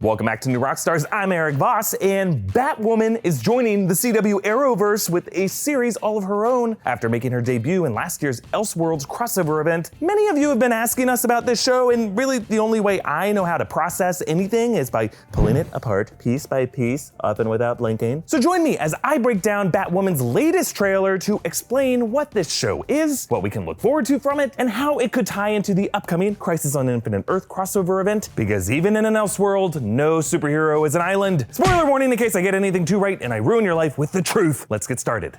Welcome back to New Rockstars. I'm Erik Voss, and Batwoman is joining the CW Arrowverse with a series all of her own after making her debut in last year's Elseworlds crossover event. Many of you have been asking us about this show, and really the only way I know how to process anything is by pulling it apart piece by piece, often without blinking. So join me as I break down Batwoman's latest trailer to explain what this show is, what we can look forward to from it, and how it could tie into the upcoming Crisis on Infinite Earth crossover event, because even in an Elseworld, no superhero is an island. Spoiler warning in case I get anything too right and I ruin your life with the truth. Let's get started.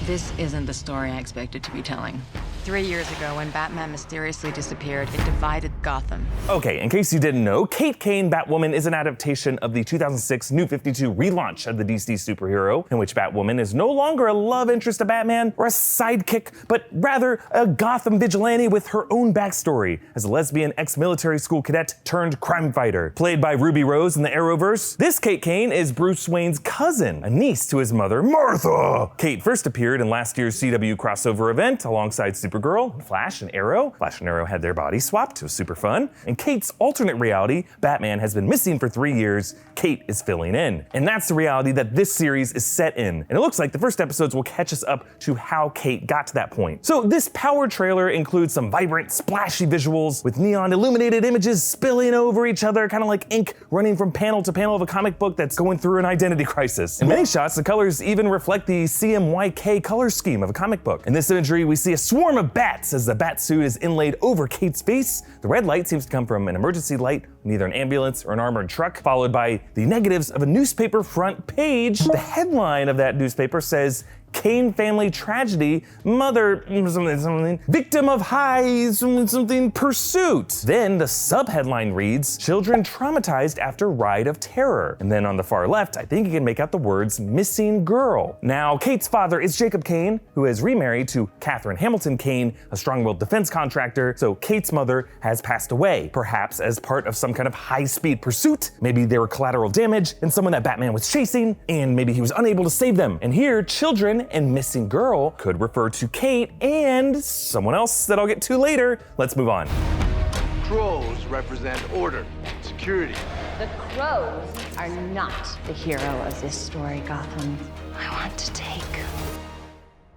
This isn't the story I expected to be telling. 3 years ago, when Batman mysteriously disappeared, it divided Gotham. Okay, in case you didn't know, Kane Batwoman is an adaptation of the 2006 New 52 relaunch of the DC superhero, in which Batwoman is no longer a love interest to Batman or a sidekick, but rather a Gotham vigilante with her own backstory as a lesbian ex-military school cadet turned crime fighter. Played by Ruby Rose in the Arrowverse, this Kane is Bruce Wayne's cousin, a niece to his mother, Martha. Kate first appeared in last year's CW crossover event alongside Supergirl, Flash, and Arrow. Flash and Arrow had their bodies swapped, it was super fun. In Kate's alternate reality, Batman has been missing for 3 years, Kate is filling in. And that's the reality that this series is set in. And it looks like the first episodes will catch us up to how Kate got to that point. So this power trailer includes some vibrant, splashy visuals with neon illuminated images spilling over each other, kind of like ink running from panel to panel of a comic book that's going through an identity crisis. In many shots, the colors even reflect the CMYK color scheme of a comic book. In this imagery, we see a swarm of bats as the bat suit is inlaid over Kate's face. The red light seems to come from an emergency light on either an ambulance or an armored truck, followed by the negatives of a newspaper front page. The headline of that newspaper says, "Kane family tragedy, mother something, victim of high something pursuit." Then the subheadline reads, "Children traumatized after ride of terror." And then on the far left, I think you can make out the words "missing girl." Now, Kate's father is Jacob Kane, who has remarried to Catherine Hamilton Kane, a strong-willed defense contractor, so Kate's mother has passed away, perhaps as part of some kind of high-speed pursuit. Maybe they were collateral damage and someone that Batman was chasing, and maybe he was unable to save them. And here, children and missing girl could refer to Kate and someone else that I'll get to later. Let's move on. Crows represent order, security. The crows are not the hero of this story, Gotham. I want to take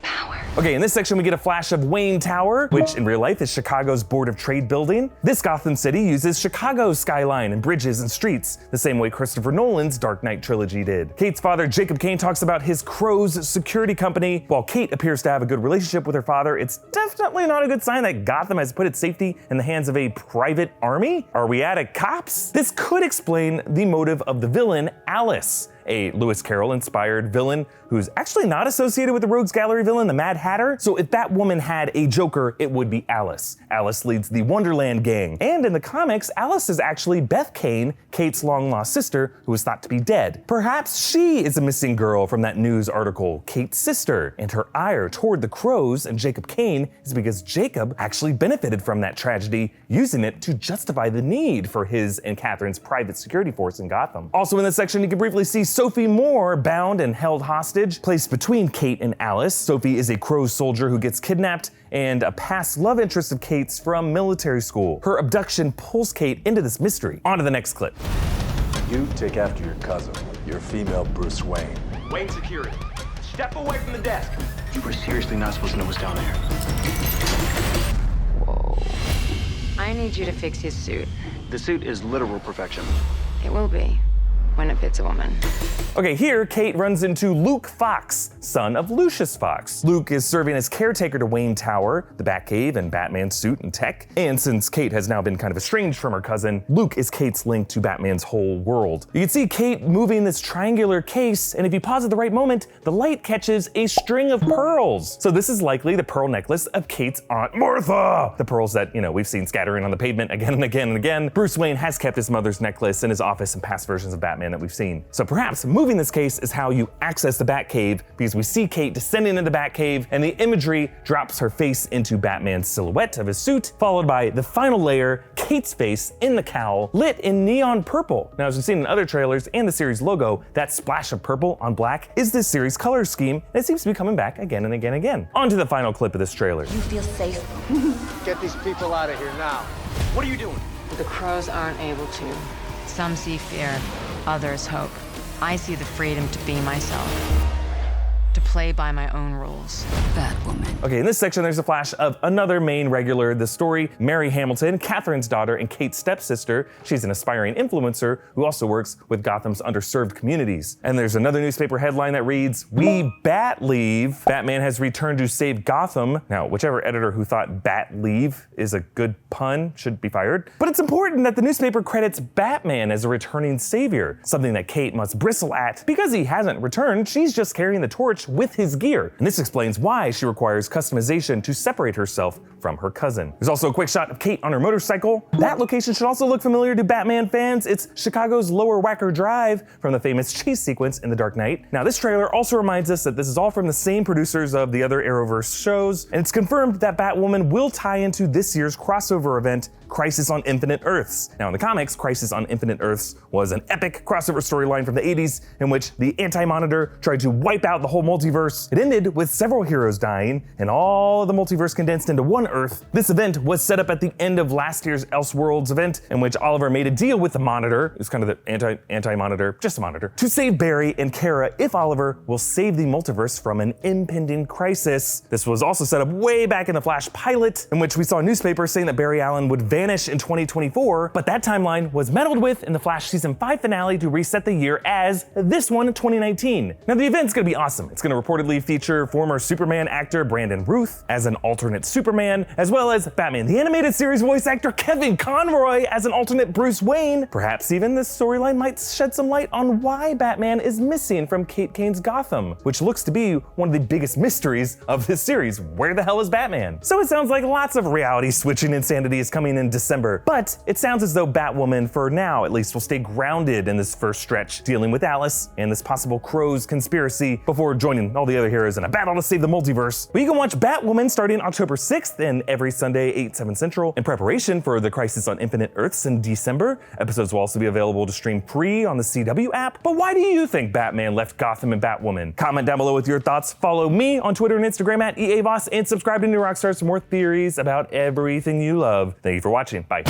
power. Okay, in this section we get a flash of Wayne Tower, which in real life is Chicago's Board of Trade building. This Gotham City uses Chicago's skyline and bridges and streets, the same way Christopher Nolan's Dark Knight trilogy did. Kate's father, Jacob Kane, talks about his Crows security company. While Kate appears to have a good relationship with her father, it's definitely not a good sign that Gotham has put its safety in the hands of a private army. Are we at a cops? This could explain the motive of the villain, Alice, a Lewis Carroll-inspired villain who's actually not associated with the Rogues Gallery villain, the Mad Hatter. So if Batwoman had a Joker, it would be Alice. Alice leads the Wonderland gang. And in the comics, Alice is actually Beth Kane, Kate's long-lost sister, who is thought to be dead. Perhaps she is a missing girl from that news article, Kate's sister. And her ire toward the Crows and Jacob Kane is because Jacob actually benefited from that tragedy, using it to justify the need for his and Catherine's private security force in Gotham. Also in this section, you can briefly see Sophie Moore bound and held hostage, placed between Kate and Alice. Sophie is a Crow soldier who gets kidnapped and a past love interest of Kate's from military school. Her abduction pulls Kate into this mystery. On to the next clip. You take after your cousin, your female Bruce Wayne. Wayne security. Step away from the desk. You were seriously not supposed to know what's down there. Whoa. I need you to fix his suit. The suit is literal perfection. It will be, when it fits a woman. Okay, here Kate runs into Luke Fox, son of Lucius Fox. Luke is serving as caretaker to Wayne Tower, the Batcave, and Batman's suit and tech. And since Kate has now been kind of estranged from her cousin, Luke is Kate's link to Batman's whole world. You can see Kate moving this triangular case, and if you pause at the right moment, the light catches a string of pearls. So this is likely the pearl necklace of Kate's Aunt Martha. The pearls that, we've seen scattering on the pavement again and again and again. Bruce Wayne has kept his mother's necklace in his office in past versions of Batman that we've seen. So perhaps moving this case is how you access the Batcave, because we see Kate descending into the Batcave and the imagery drops her face into Batman's silhouette of his suit, followed by the final layer, Kate's face in the cowl, lit in neon purple. Now, as we've seen in other trailers and the series logo, that splash of purple on black is this series color scheme, and it seems to be coming back again and again and again. On to the final clip of this trailer. You feel safe? Get these people out of here now. What are you doing? The Crows aren't able to. Some see fear, others hope. I see the freedom to be myself, to play by my own rules. Batwoman. Okay, in this section, there's a flash of another main regular in the story, Mary Hamilton, Catherine's daughter and Kate's stepsister. She's an aspiring influencer who also works with Gotham's underserved communities. And there's another newspaper headline that reads, "We bat leave. Batman has returned to save Gotham." Now, whichever editor who thought bat leave is a good pun should be fired. But it's important that the newspaper credits Batman as a returning savior, something that Kate must bristle at. Because he hasn't returned, she's just carrying the torch with his gear. And this explains why she requires customization to separate herself from her cousin. There's also a quick shot of Kate on her motorcycle. That location should also look familiar to Batman fans. It's Chicago's Lower Wacker Drive from the famous chase sequence in The Dark Knight. Now, this trailer also reminds us that this is all from the same producers of the other Arrowverse shows, and it's confirmed that Batwoman will tie into this year's crossover event, Crisis on Infinite Earths. Now, in the comics, Crisis on Infinite Earths was an epic crossover storyline from the 80s in which the Anti-Monitor tried to wipe out the whole multiverse. It ended with several heroes dying and all of the multiverse condensed into one Earth. This event was set up at the end of last year's Elseworlds event, in which Oliver made a deal with the Monitor, who's kind of the anti-Monitor, just a Monitor, to save Barry and Kara if Oliver will save the multiverse from an impending crisis. This was also set up way back in the Flash pilot, in which we saw newspapers saying that Barry Allen would vanish in 2024, but that timeline was meddled with in the Flash season 5 finale to reset the year as this one, 2019. Now, the event's gonna be awesome. It's gonna reportedly feature former Superman actor Brandon Routh as an alternate Superman, as well as Batman the Animated Series voice actor Kevin Conroy as an alternate Bruce Wayne. Perhaps even this storyline might shed some light on why Batman is missing from Kate Kane's Gotham, which looks to be one of the biggest mysteries of this series. Where the hell is Batman? So it sounds like lots of reality switching insanity is coming in December, but it sounds as though Batwoman, for now at least, will stay grounded in this first stretch, dealing with Alice and this possible Crows conspiracy before joining all the other heroes in a battle to save the multiverse. But you can watch Batwoman starting October 6th and every Sunday, 8, 7 Central, in preparation for the Crisis on Infinite Earths in December. Episodes will also be available to stream free on the CW app. But why do you think Batman left Gotham and Batwoman? Comment down below with your thoughts. Follow me on Twitter and Instagram at EA Voss, and subscribe to New Rockstars for more theories about everything you love. Thank you for watching. Bye.